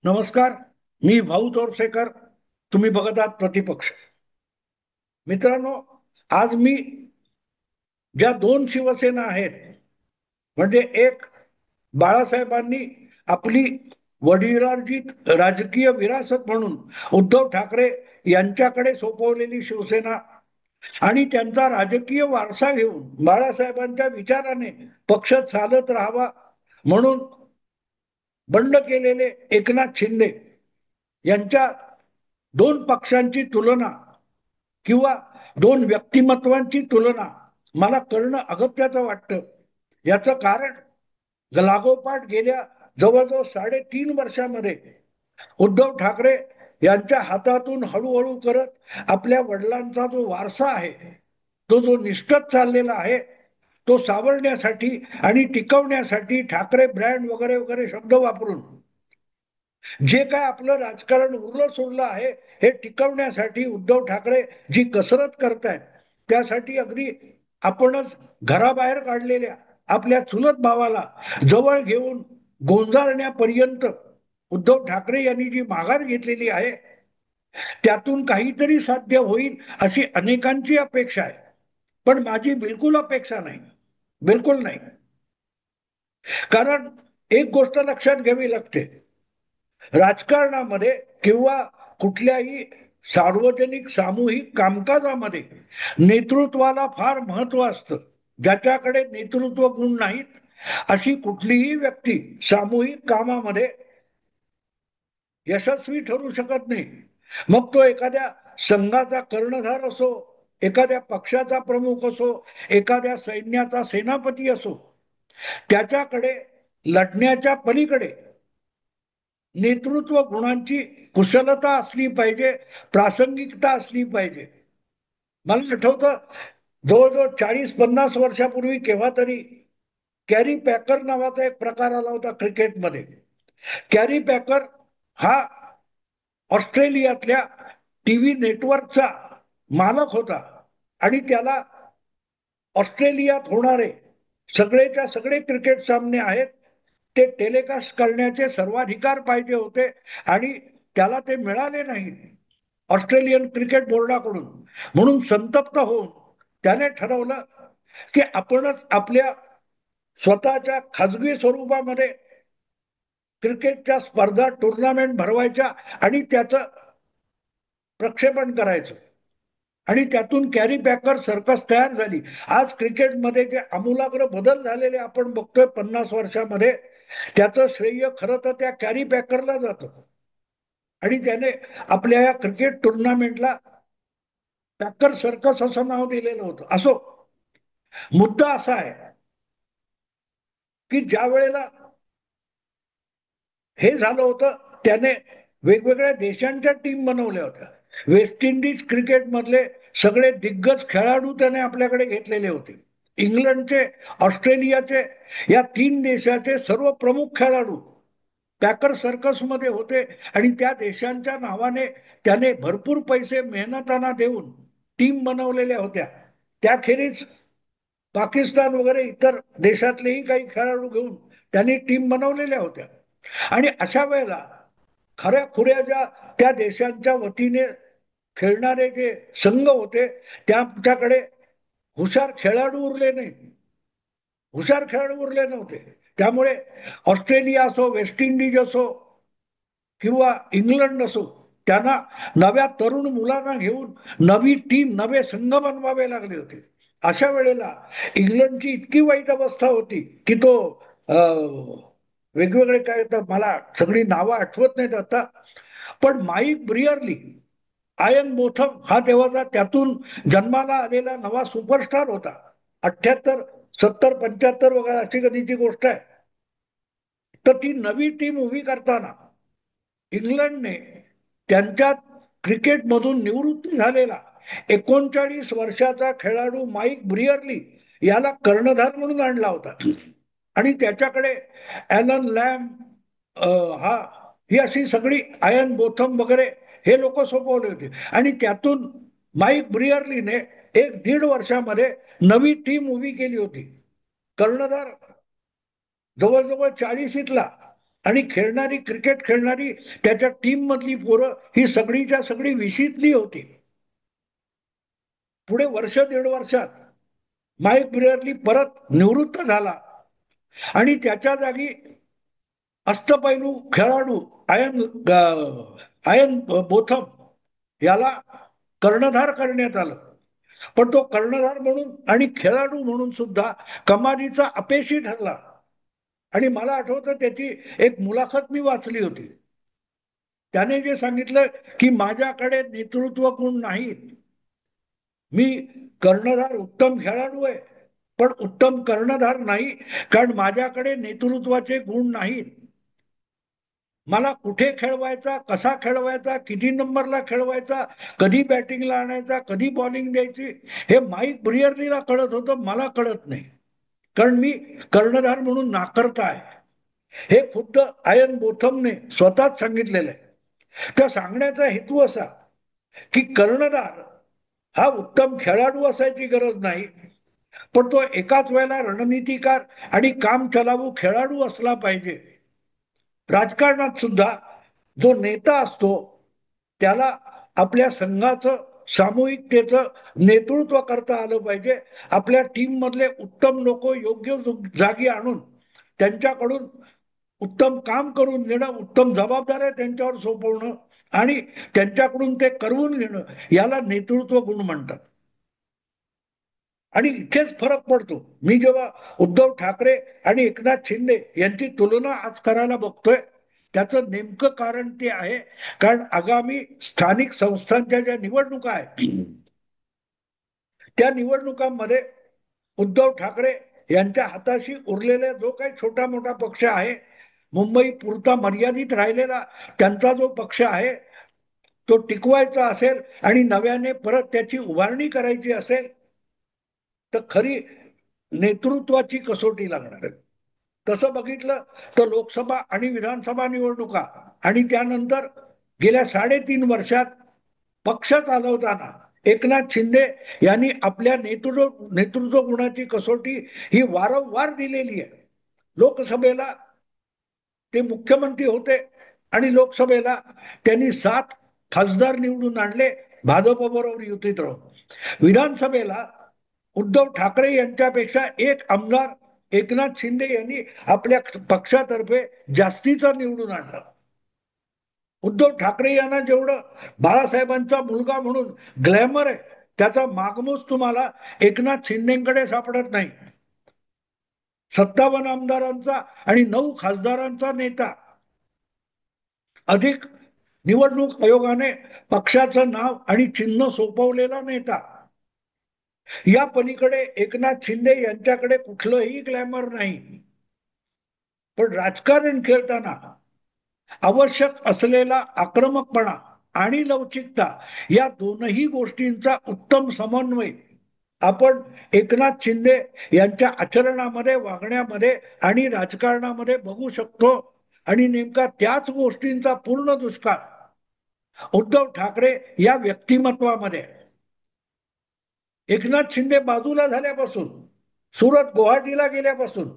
नमस्कार. मी भाऊ तोरसेकर. तुम्ही बघत आहात प्रतिपक्ष. मित्रांनो, आज मी ज्या दोन शिवसेना आहेत, म्हणजे एक बाळासाहेबांनी आपली वडिलांची राजकीय विरासत म्हणून उद्धव ठाकरे यांच्याकडे सोपवलेली शिवसेना आणि त्यांचा राजकीय वारसा घेऊन बाळासाहेबांच्या विचाराने पक्ष चालत राहावा म्हणून बंड केलेले एकनाथ शिंदे यांच्या दोन पक्षांची तुलना किंवा दोन व्यक्तिमत्वांची तुलना मला करणं अगत्याचं वाटतं. याचं कारण लागोपाठ गेल्या जवळजवळ 3.5 वर्षामध्ये उद्धव ठाकरे यांच्या हातातून हळूहळू करत आपल्या वडिलांचा जो वारसा आहे, तो जो निष्ठत चाललेला आहे, तो सावरण्यासाठी आणि टिकवण्यासाठी ठाकरे ब्रँड वगैरे वगैरे शब्द वापरून जे काय आपलं राजकारण उरलं सोडलं आहे, हे टिकवण्यासाठी उद्धव ठाकरे जी कसरत करतायत, त्यासाठी अगदी आपणच घराबाहेर काढलेल्या आपल्या चुलत भावाला जवळ घेऊन गोंजारण्यापर्यंत उद्धव ठाकरे यांनी जी माघार घेतलेली आहे, त्यातून काहीतरी साध्य होईल अशी अनेकांची अपेक्षा आहे. पण माझी बिलकुल अपेक्षा नाही, बिलकुल नाही. कारण एक गोष्ट लक्षात घ्यावी लागते, राजकारणामध्ये किंवा कुठल्याही सार्वजनिक सामूहिक कामकाजामध्ये नेतृत्वाला फार महत्व असतं. ज्याच्याकडे नेतृत्व गुण नाहीत अशी कुठलीही व्यक्ती सामूहिक कामामध्ये यशस्वी ठरू शकत नाही. मग तो एखाद्या संघाचा कर्णधार असो, एखाद्या पक्षाचा प्रमुख असो, एखाद्या सैन्याचा सेनापती असो, त्याच्याकडे लढण्याच्या पलीकडे नेतृत्व गुणांची कुशलता असली पाहिजे, प्रासंगिकता असली पाहिजे. मला आठवतं, जवळजवळ 40-50 वर्षापूर्वी केव्हा तरी कॅरी पॅकर नावाचा एक प्रकार आला होता क्रिकेटमध्ये. कॅरी पॅकर हा ऑस्ट्रेलियातल्या टीव्ही नेटवर्कचा मालक होता आणि त्याला ऑस्ट्रेलियात होणारे सगळेच्या सगळे क्रिकेट सामने आहेत ते टेलिकास्ट करण्याचे सर्वाधिकार पाहिजे होते आणि त्याला ते मिळाले नाहीत ऑस्ट्रेलियन क्रिकेट बोर्डाकडून. म्हणून संतप्त होऊन त्याने ठरवलं की आपणच आपल्या स्वतःच्या खाजगी स्वरूपामध्ये क्रिकेटच्या स्पर्धा टुर्नामेंट भरवायच्या आणि त्याचं प्रक्षेपण करायचं. आणि त्यातून कॅरी पॅकर सर्कस तयार झाली. आज क्रिकेटमध्ये जे आमूलाग्र बदल झालेले आपण बघतोय 50 वर्षामध्ये, त्याचं श्रेय खरं तर त्या कॅरी पॅकरला जातं. आणि त्याने आपल्या या क्रिकेट टुर्नामेंटला पॅकर सर्कस असं नाव दिलेलं होतं. असो, मुद्दा असा आहे की ज्या वेळेला हे झालं होतं, त्याने वेगवेगळ्या देशांच्या टीम बनवल्या होत्या. वेस्ट इंडिज क्रिकेट मधले सगळे दिग्गज खेळाडू त्याने आपल्याकडे घेतलेले होते. इंग्लंडचे, ऑस्ट्रेलियाचे, या 3 देशाचे सर्व प्रमुख खेळाडू पॅकर सर्कस मध्ये होते आणि त्या देशांच्या नावाने त्याने भरपूर पैसे मेहनताना देऊन टीम बनवलेल्या होत्या. त्याखेरीज पाकिस्तान वगैरे इतर देशातलेही काही खेळाडू घेऊन त्यांनी टीम बनवलेल्या होत्या. आणि अशा वेळेला खऱ्या खुऱ्या ज्या त्या देशांच्या वतीने खेळणारे जे संघ होते, त्यांच्याकडे हुशार खेळाडू उरले नाहीत, हुशार खेळाडू उरले नव्हते. त्यामुळे ऑस्ट्रेलिया असो, वेस्ट इंडिज असो किंवा इंग्लंड असो, त्यांना नव्या तरुण मुलांना घेऊन नवी टीम, नवे संघ बनवावे लागले होते. अशा वेळेला इंग्लंडची इतकी वाईट अवस्था होती की तो वेगवेगळे काय तर मला सगळी नावं आठवत नाहीत आता, पण माईक ब्रियरली, आयन बोथम हा तेव्हाचा त्यातून जन्माला आलेला नवा सुपरस्टार होता. 78, 70, 75 वगैरे अशी कधीची गोष्ट आहे. तर ती नवी टीम उभी करताना इंग्लंडने त्यांच्या क्रिकेटमधून निवृत्ती झालेला 39 वर्षाचा खेळाडू माईक ब्रियरली याला कर्णधार म्हणून आणला होता. आणि त्याच्याकडे ॲलन लॅम, हा, ही अशी सगळी आयन बोथम वगैरे हे लोक सोपवले होते. आणि त्यातून माईक ब्रियरलीने 1-1.5 वर्षामध्ये नवी टीम उभी केली होती. कर्णधार जवळजवळ 40ला आणि खेळणारी, क्रिकेट खेळणारी त्याच्या टीम मधली पोरं ही सगळीच्या सगळी विशीतली होती. पुढे वर्ष दीड वर्षात माईक ब्रेअरली परत निवृत्त झाला आणि त्याच्या जागी अष्टपैलू खेळाडू आयन आयन बोथम याला कर्णधार करण्यात आलं. पण तो कर्णधार म्हणून आणि खेळाडू म्हणून सुद्धा कमालीचा अपेशी ठरला. आणि मला आठवतं त्याची एक मुलाखत मी वाचली होती. त्याने जे सांगितलं की माझ्याकडे नेतृत्व गुण नाहीत, मी कर्णधार उत्तम खेळाडू आहे पण उत्तम कर्णधार नाही, कारण माझ्याकडे नेतृत्वाचे गुण नाहीत. मला कुठे खेळवायचा, कसा खेळवायचा, किती नंबरला खेळवायचा, कधी बॅटिंगला आणायचा, कधी बॉलिंग द्यायची, हे माईक ब्रियरलीला कळत होतं, मला कळत नाही, कारण मी कर्णधार म्हणून नाकर्ता आहे. हे खुद्द आयन बोथमने स्वतःच सांगितलेलं आहे. त्या सांगण्याचा हेतू असा की कर्णधार हा उत्तम खेळाडू असायची गरज नाही, पण तो एकाच वेळेला रणनीतिकार आणि काम चलावू खेळाडू असला पाहिजे. राजकारणात सुद्धा जो नेता असतो त्याला आपल्या संघाचं सामूहिकतेचं नेतृत्व करता आलं पाहिजे. आपल्या टीम मधले उत्तम लोक योग्य जागी आणून त्यांच्याकडून उत्तम काम करून घेणं, उत्तम जबाबदाऱ्या त्यांच्यावर सोपवणं आणि त्यांच्याकडून ते करवून घेणं, याला नेतृत्व गुण म्हणतात. आणि इथेच फरक पडतो. मी जेव्हा उद्धव ठाकरे आणि एकनाथ शिंदे यांची तुलना आज करायला बघतोय, त्याचं नेमकं कारण ते आहे, कारण आगामी स्थानिक संस्थांच्या ज्या निवडणुका आहेत त्या निवडणुकांमध्ये उद्धव ठाकरे यांच्या हाताशी उरलेला जो काही छोटा मोठा पक्ष आहे, मुंबई पुरता मर्यादित राहिलेला त्यांचा जो पक्ष आहे, तो टिकवायचा असेल आणि नव्याने परत त्याची उभारणी करायची असेल तर खरी नेतृत्वाची कसोटी लागणार आहे. तसं बघितलं तर लोकसभा आणि विधानसभा निवडणुका आणि त्यानंतर गेल्या 3.5 वर्षात पक्ष चालवताना एकनाथ शिंदे यांनी आपल्या नेतृत्व गुणाची कसोटी ही वारंवार दिलेली आहे. लोकसभेला ते मुख्यमंत्री होते आणि लोकसभेला त्यांनी 7 खासदार निवडून आणले भाजपबरोबर युतीत राहून. विधानसभेला उद्धव ठाकरे यांच्यापेक्षा एक आमदार एकनाथ शिंदे यांनी आपल्या पक्षातर्फे जास्तीचा निवडून आणला. उद्धव ठाकरे यांना जेवढं बाळासाहेबांचा मुलगा म्हणून ग्लॅमर आहे, त्याचा मागमूस तुम्हाला एकनाथ शिंदेकडे सापडत नाही. 57 आमदारांचा आणि 9 खासदारांचा नेता, अधिक निवडणूक आयोगाने पक्षाचं नाव आणि चिन्ह सोपवलेला नेता, या पलीकडे एकनाथ शिंदे यांच्याकडे कुठलंही ग्लॅमर नाही. पण राजकारण खेळताना आवश्यक असलेला आक्रमकपणा आणि लवचिकता या दोनही गोष्टींचा उत्तम समन्वय आपण एकनाथ शिंदे यांच्या आचरणामध्ये, वागण्यामध्ये आणि राजकारणामध्ये बघू शकतो. आणि नेमका त्याच गोष्टींचा पूर्ण दुष्काळ उद्धव ठाकरे या व्यक्तिमत्वामध्ये. एकनाथ शिंदे बाजूला झाल्यापासून, सुरत गुवाहाटीला गेल्यापासून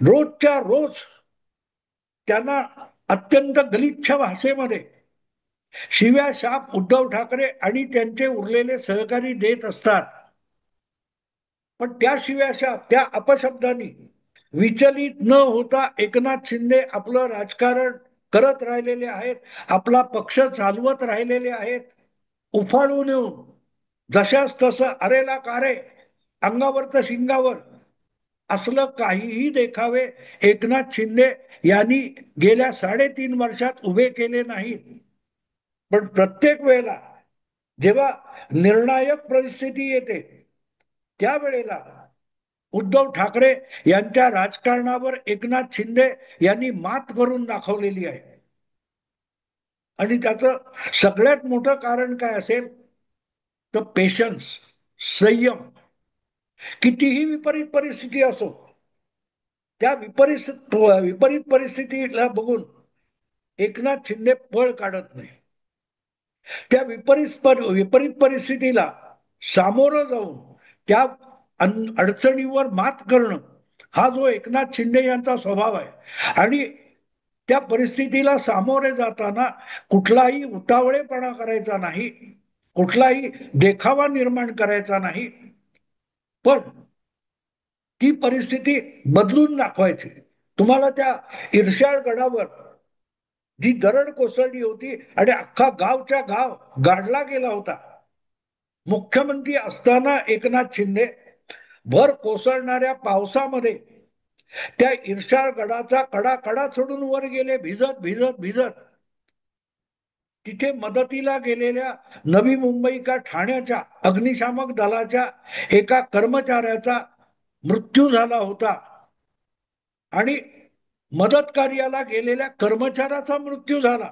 रोजच्या रोज त्यांना अत्यंत गलिच्छ भाषेमध्ये शिव्या शाप उद्धव ठाकरे आणि त्यांचे उरलेले सहकारी देत असतात. पण त्या शिव्या शाप, त्या अपशब्दांनी विचलित न होता एकनाथ शिंदे आपलं राजकारण करत राहिलेले आहेत, आपला पक्ष चालवत राहिलेले आहेत. उफाळून येऊन जशास तसं अरेला कारे, अंगावर तर शिंगावर असलं काहीही देखावे एकनाथ शिंदे यांनी गेल्या 3.5 वर्षात उभे केले नाहीत. पण प्रत्येक वेळेला जेव्हा निर्णायक परिस्थिती येते त्यावेळेला उद्धव ठाकरे यांच्या राजकारणावर एकनाथ शिंदे यांनी मात करून दाखवलेली आहे. आणि त्याचं सगळ्यात मोठं कारण काय असेल तर पेशन्स, संयम. कितीही विपरीत परिस्थिती असो, त्या विपरीत परिस्थितीला बघून एकनाथ शिंदे पळ काढत नाही. त्या विपरीत परिस्थितीला सामोरं जाऊन त्या अडचणीवर मात करणं हा जो एकनाथ शिंदे यांचा स्वभाव आहे. आणि त्या परिस्थितीला सामोरे जाताना कुठलाही उतावळेपणा करायचा नाही, कुठलाही देखावा निर्माण करायचा नाही, पण ती परिस्थिती बदलून दाखवायची. तुम्हाला त्या इर्षाळ गडावर जी दरड कोसळली होती आणि अख्खा गावच्या गाव गाडला गेला होता, मुख्यमंत्री असताना एकनाथ शिंदे भर कोसळणाऱ्या पावसामध्ये त्या इर्षाळ गडाचा कडा कडा चढून वर गेले, भिजत भिजत भिजत. तिथे मदतीला गेलेल्या नवी मुंबई का ठाण्याच्या अग्निशामक दलाच्या एका कर्मचाऱ्याचा मृत्यू झाला होता आणि मदत कार्याला गेलेल्या कर्मचाऱ्याचा मृत्यू झाला.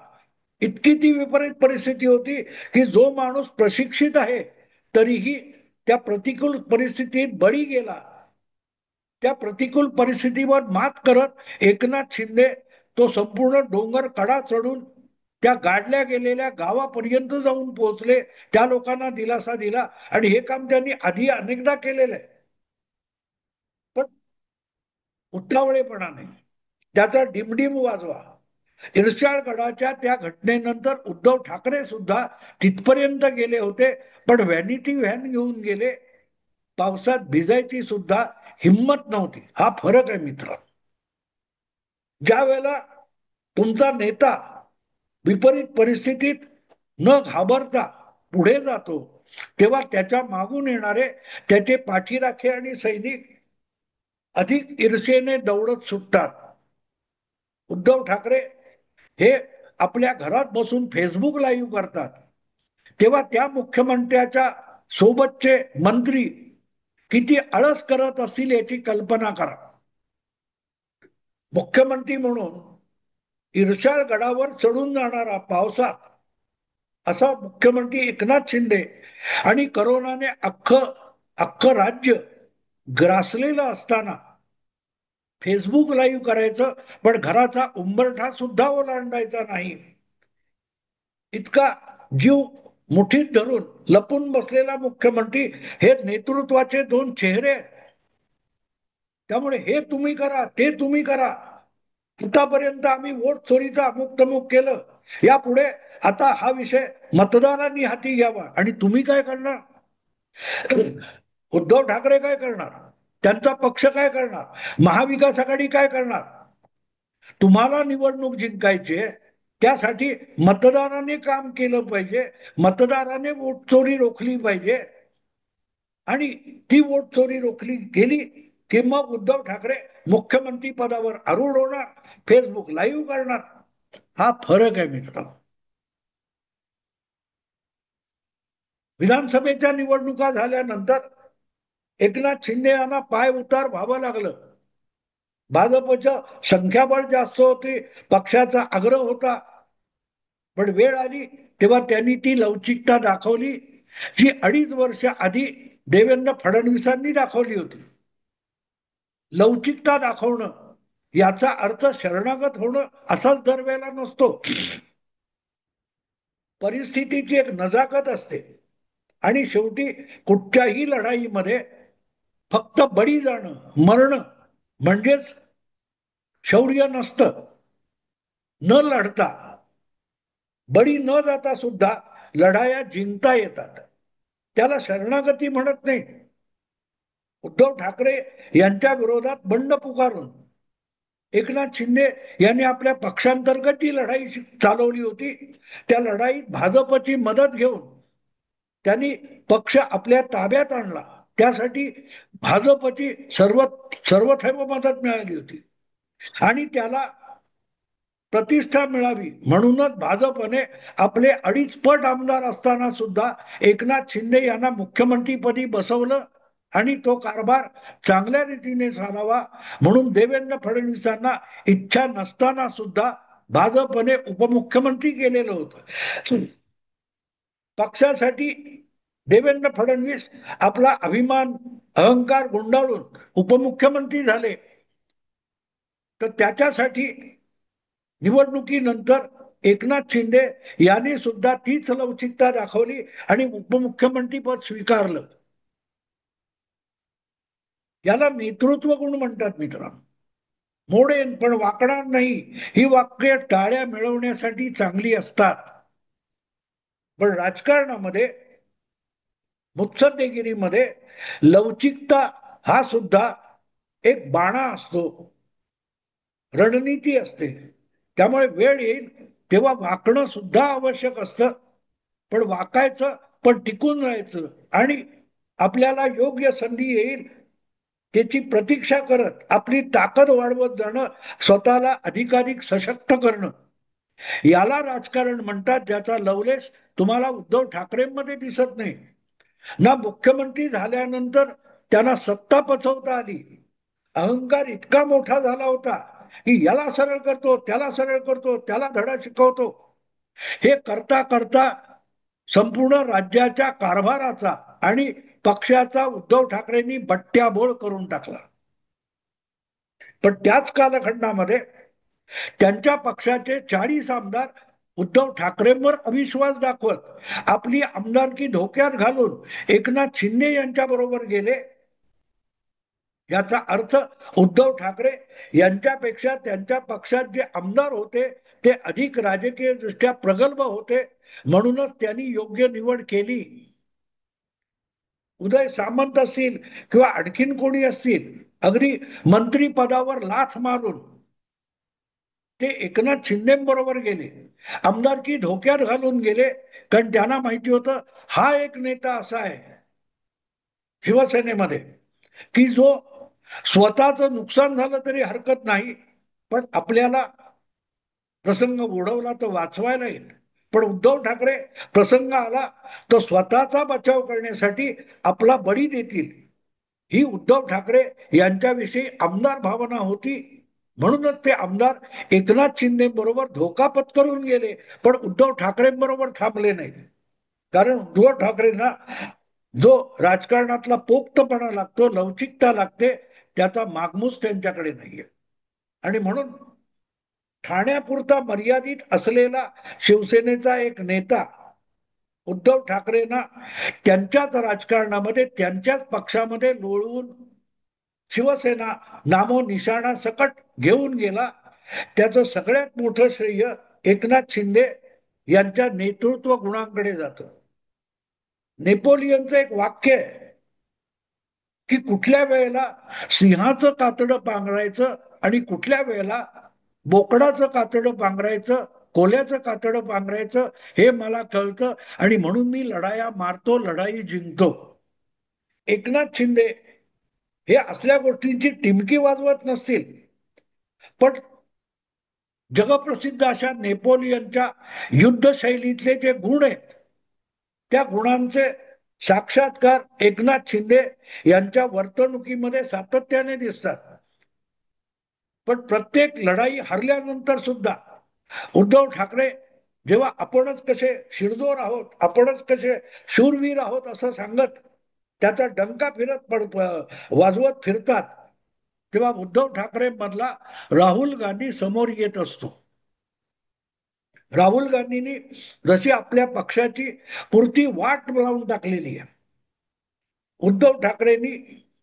इतकी ती विपरीत परिस्थिती होती की जो माणूस प्रशिक्षित आहे तरीही त्या प्रतिकूल परिस्थितीत बळी गेला. त्या प्रतिकूल परिस्थितीवर मात करत एकनाथ शिंदे तो संपूर्ण डोंगर कडा चढून त्या गाडल्या गेलेल्या गावापर्यंत जाऊन पोहोचले, त्या लोकांना दिलासा दिला आणि हे काम त्यांनी आधी अनेकदा केलेलं आहे. पण उतावळेपणाने त्याचा डिमडिम वाजवा. इर्षाळगडाच्या त्या घटनेनंतर उद्धव ठाकरे सुद्धा तिथपर्यंत गेले होते, पण व्हॅनिटी व्हॅन घेऊन गेले. पावसात भिजायची सुद्धा हिंमत नव्हती. हा फरक आहे मित्र. ज्या वेळेला तुमचा नेता विपरीत परिस्थितीत न घाबरता पुढे जातो, तेव्हा त्याच्या मागून येणारे त्याचे पाठीराखे आणि सैनिक अधिक ईर्षेने दौडत सुटतात. उद्धव ठाकरे हे आपल्या घरात बसून फेसबुक लाईव्ह करतात, तेव्हा त्या मुख्यमंत्र्याच्या सोबतचे मंत्री किती आळस करत असतील याची कल्पना करा. मुख्यमंत्री म्हणून इर्षाळ गडावर चढून जाणारा पावसात असा मुख्यमंत्री एकनाथ शिंदे आणि करोनाने अख्खं राज्य ग्रासलेलं असताना फेसबुक लाईव्ह करायचं, पण घराचा उंबरठा सुद्धा ओलांडायचा नाही. इतका जीव मुठीत धरून लपून बसलेला मुख्यमंत्री हे नेतृत्वाचे दोन चेहरे. त्यामुळे हे तुम्ही करा, ते तुम्ही करा. आतापर्यंत आम्ही वोट चोरीचं अमुक तमुक केलं, यापुढे आता हा विषय मतदारांनी हाती घ्यावा. आणि तुम्ही काय करणार? उद्धव ठाकरे काय करणार? त्यांचा पक्ष काय करणार? महाविकास आघाडी काय करणार? तुम्हाला निवडणूक जिंकायची, त्यासाठी मतदाराने काम केलं पाहिजे, मतदाराने वोट चोरी रोखली पाहिजे. आणि ती वोट चोरी रोखली गेली की मग उद्धव ठाकरे मुख्यमंत्री पदावर आरूढ होणार, फेसबुक लाईव्ह करणार. हा फरक आहे मित्र. विधानसभेच्या निवडणुका झाल्यानंतर एकनाथ शिंदे यांना पाय उतार व्हावं लागलं. भाजपचं संख्याबळ जास्त होती, पक्षाचा आग्रह होता, पण वेळ आली तेव्हा त्यांनी ती लवचिकता दाखवली जी 2.5 वर्ष आधी देवेंद्र फडणवीसांनी दाखवली होती. लवचिकता दाखवणं याचा अर्थ शरणागत होणं असाच दरवेळेला नसतो. परिस्थितीची एक नजाकत असते आणि शेवटी कुठच्याही लढाईमध्ये फक्त बळी जाणं, मरणं म्हणजेच शौर्य नसतं. न लढता, बळी न जाता सुद्धा लढाया जिंकता येतात, त्याला शरणागती म्हणत नाही. उद्धव ठाकरे यांच्या विरोधात बंड पुकारून एकनाथ शिंदे यांनी आपल्या पक्षांतर्गत जी लढाई चालवली होती, त्या लढाईत भाजपची मदत घेऊन त्यांनी पक्ष आपल्या ताब्यात आणला. त्यासाठी भाजपची सर्वथैव मदत मिळाली होती आणि त्याला प्रतिष्ठा मिळावी म्हणूनच भाजपने आपले 2.5 पट आमदार असताना सुद्धा एकनाथ शिंदे यांना मुख्यमंत्रीपदी बसवलं आणि तो कारभार चांगल्या रीतीने चालावा म्हणून देवेंद्र फडणवीसांना इच्छा नसताना सुद्धा भाजपने उपमुख्यमंत्री केलेलं होतं. पक्षासाठी देवेंद्र फडणवीस आपला अभिमान अहंकार गुंडाळून उपमुख्यमंत्री झाले, तर त्याच्यासाठी निवडणुकीनंतर एकनाथ शिंदे यांनी सुद्धा तीच लवचिकता दाखवली आणि उपमुख्यमंत्री पद स्वीकारलं. याला नेतृत्व गुण म्हणतात मित्रांनो. मोडेन पण वाकणार नाही. ही वाक्य टाळ्या मिळवण्यासाठी चांगली असतात, पण राजकारणामध्ये, मुत्सद्देगिरीमध्ये लवचिकता हा सुद्धा एक बाणा असतो, रणनीती असते. त्यामुळे वेळ येईल तेव्हा वाकणं सुद्धा आवश्यक असतं, पण वाकायचं, पण टिकून राहायचं आणि आपल्याला योग्य संधी येईल त्याची प्रतीक्षा करत आपली ताकद वाढवत जाणं, स्वतःला अधिकाधिक सशक्त करणं, याला राजकारण म्हणतात, ज्याचा लवलेश तुम्हाला उद्धव ठाकरेंमध्ये दिसत नाही. ना मुख्यमंत्री झाल्यानंतर त्यांना सत्ता पचवता आली, अहंकार इतका मोठा झाला होता की याला सरळ करतो, त्याला सरळ करतो, त्याला धडा शिकवतो, हे करता करता संपूर्ण राज्याच्या कारभाराचा आणि पक्षाचा उद्धव ठाकरेंनी बट्ट्याबोळ करून टाकला. पण त्याच कालखंडामध्ये त्यांच्या पक्षाचे 40 आमदार उद्धव ठाकरेंवर अविश्वास दाखवत आपली आमदारकी धोक्यात घालून एकनाथ शिंदे यांच्या बरोबर गेले. याचा अर्थ उद्धव ठाकरे यांच्यापेक्षा त्यांच्या पक्षात जे आमदार होते ते अधिक राजकीय दृष्ट्या प्रगल्भ होते, म्हणूनच त्यांनी योग्य निवड केली. उदय सामंत असतील किंवा आणखीन कोणी असतील, अगदी मंत्री पदावर लाथ मारून ते एकनाथ शिंदेबरोबर गेले, आमदारकी धोक्यात घालून गेले, कारण त्यांना माहिती होतं हा एक नेता असा आहे शिवसेनेमध्ये की जो स्वतःचं नुकसान झालं तरी हरकत नाही, पण आपल्याला प्रसंग ओढवला तर वाचवायला येईल. पण उद्धव ठाकरे प्रसंग आला तर स्वतःचा बचाव करण्यासाठी आपला बळी देतील, ही उद्धव ठाकरे यांच्याविषयी आमदार भावना होती. म्हणूनच ते आमदार एकनाथ शिंदे बरोबर धोका पत्करून गेले, पण उद्धव ठाकरेंबरोबर थांबले नाहीत. कारण उद्धव ठाकरेंना जो राजकारणातला पोक्तपणा लागतो, लवचिकता लागते, त्याचा मागमूस त्यांच्याकडे नाहीये. आणि म्हणून ठाण्यापुरता मर्यादित असलेला शिवसेनेचा एक नेता उद्धव ठाकरेंना त्यांच्याच राजकारणामध्ये, त्यांच्याच पक्षामध्ये लोळवून शिवसेना नामो निशाणा सकट घेऊन गेला. त्याचं सगळ्यात मोठं श्रेय एकनाथ शिंदे यांच्या नेतृत्व गुणांकडे जातं. नेपोलियनचं एक वाक्य आहे की कुठल्या वेळेला सिंहाचं कातडं पांघरायचं आणि कुठल्या वेळेला बोकडाचं कातडं पांघरायचं, कोल्याचं कातडं पांघरायचं, हे मला कळतं आणि म्हणून मी लढाया मारतो, लढाई जिंकतो. एकनाथ शिंदे हे असल्या गोष्टींची टिमकी वाजवत नसतील, पण जगप्रसिद्ध अशा नेपोलियनच्या युद्धशैलीतले जे गुण आहेत, त्या गुणांचे साक्षात्कार एकनाथ शिंदे यांच्या वर्तणुकीमध्ये सातत्याने दिसतात. पण प्रत्येक लढाई हरल्यानंतर सुद्धा उद्धव ठाकरे जेव्हा आपणच कसे शिरजोर आहोत, आपणच कसे शूरवीर आहोत असं सांगत त्याचा डंका वाजवत फिरतात, तेव्हा उद्धव ठाकरे मधला राहुल गांधी समोर येत असतो. राहुल गांधींनी जशी आपल्या पक्षाची पुरती वाट लावून टाकलेली आहे, उद्धव ठाकरेंनी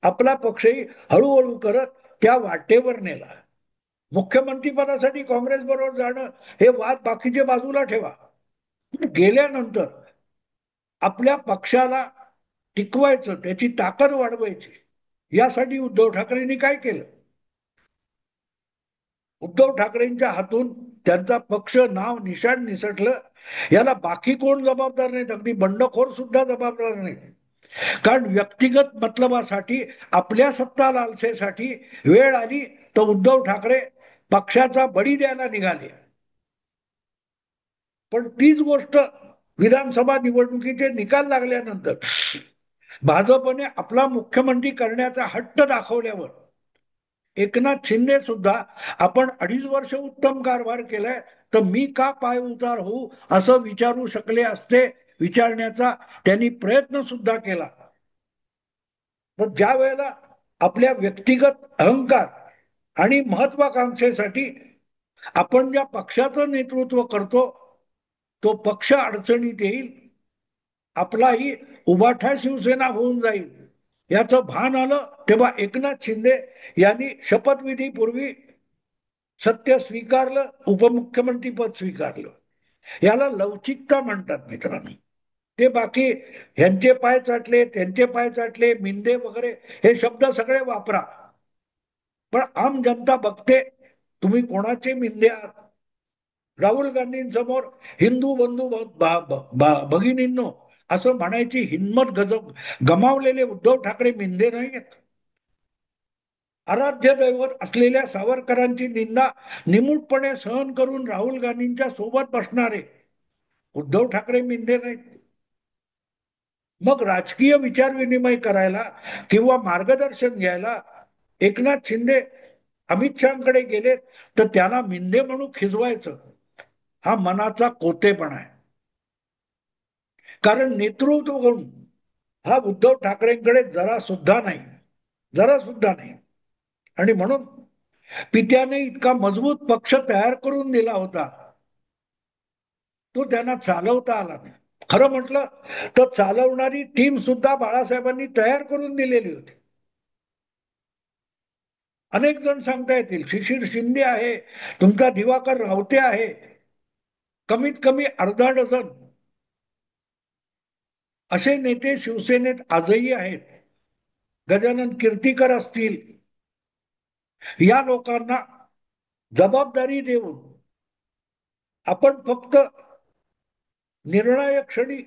आपला पक्षही हळूहळू करत त्या वाटेवर नेला. मुख्यमंत्री पदासाठी काँग्रेस बरोबर जाणं हे वाद बाकीचे बाजूला ठेवा, गेल्यानंतर आपल्या पक्षाला टिकवायचं, त्याची ताकद वाढवायची, यासाठी उद्धव ठाकरेंनी काय केलं? उद्धव ठाकरेंच्या हातून त्यांचा पक्ष नाव निशाण निसटलं, याला बाकी कोण जबाबदार नाहीत, अगदी बंडखोर सुद्धा जबाबदार नाही. कारण व्यक्तिगत मतलबासाठी, आपल्या सत्ता लालसेसाठी वेळ आली तर उद्धव ठाकरे पक्षाचा बळी द्यायला निघाले. पण तीच गोष्ट विधानसभा निवडणुकीचे निकाल लागल्यानंतर भाजपने आपला मुख्यमंत्री करण्याचा हट्ट दाखवल्यावर एकनाथ शिंदे सुद्धा आपण 2.5 वर्ष उत्तम कारभार केलाय तर मी का पाय उतार होऊ असं विचारू शकले असते, विचारण्याचा त्यांनी प्रयत्न सुद्धा केला. पण ज्या वेळेला आपल्या व्यक्तिगत अहंकार आणि महत्वाकांक्षेसाठी आपण ज्या पक्षाचं नेतृत्व करतो तो पक्ष अडचणीत येईल, आपलाही उबाठा शिवसेना होऊन जाईल, याचं भान आलं तेव्हा एकनाथ शिंदे यांनी शपथविधीपूर्वी सत्य स्वीकारलं, उपमुख्यमंत्री पद स्वीकारलं. याला लवचिकता म्हणतात मित्रांनो. ते बाकी ह्यांचे पाय चाटले, त्यांचे पाय चाटले, मिंदे वगैरे हे शब्द सगळे वापरा, पण आम जनता बघते तुम्ही कोणाचे मिंदे आहात. राहुल गांधींसमोर हिंदू बंधू भगिनींनो असं म्हणायची हिंमत गमावलेले उद्धव ठाकरे मिंदे नाही आहेत. आराध्य दैवत असलेल्या सावरकरांची निंदा निमूटपणे सहन करून राहुल गांधींच्या सोबत बसणारे उद्धव ठाकरे मिंदे नाहीत. मग राजकीय विचार विनिमय करायला किंवा मार्गदर्शन घ्यायला एकनाथ शिंदे अमित शहाकडे गेले तर त्याला मिंदे म्हणून खिजवायचं, हा मनाचा कोतेपणा आहे. कारण नेतृत्व गुण हा उद्धव ठाकरेंकडे जरा सुद्धा नाही, जरा सुद्धा नाही. आणि म्हणून पित्याने इतका मजबूत पक्ष तयार करून दिला होता, तो त्यांना चालवता आला नाही. खरं म्हटलं तर चालवणारी टीम सुद्धा बाळासाहेबांनी तयार करून दिलेली होती. अनेक जण सांगता येतील, शिशिर शिंदे आहे, तुमचा दिवाकर रावते आहे, कमीत कमी अर्धा डझन असे नेते शिवसेनेत आजही आहेत. गजानन कीर्तीकर असतील, या लोकांना जबाबदारी देऊन आपण फक्त निर्णायक क्षणी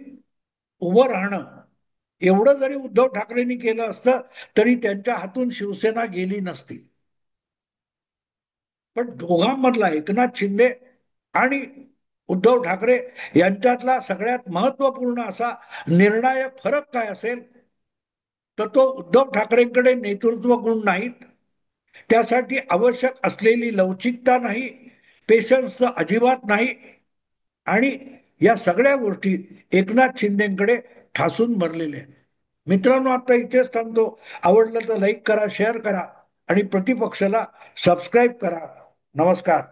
उभं राहणं एवढं जरी उद्धव ठाकरेंनी केलं असतं तरी त्यांच्या हातून शिवसेना गेली नसती. पण दोघांमधला एकनाथ शिंदे आणि उद्धव ठाकरे यांच्यातला सगळ्यात महत्वपूर्ण असा निर्णायक फरक काय असेल तर तो उद्धव ठाकरेंकडे नेतृत्व गुण नाहीत, त्यासाठी आवश्यक असलेली लवचिकता नाही, पेशन्स अजिबात नाही, आणि या सगळ्या गोष्टी एकनाथ शिंदेकडे ठासून भरलेल्या आहेत. मित्रांनो, आता इथेच थांबतो. आवडलं तर लाईक करा, शेअर करा आणि प्रतिपक्षाला सबस्क्राईब करा. नमस्कार.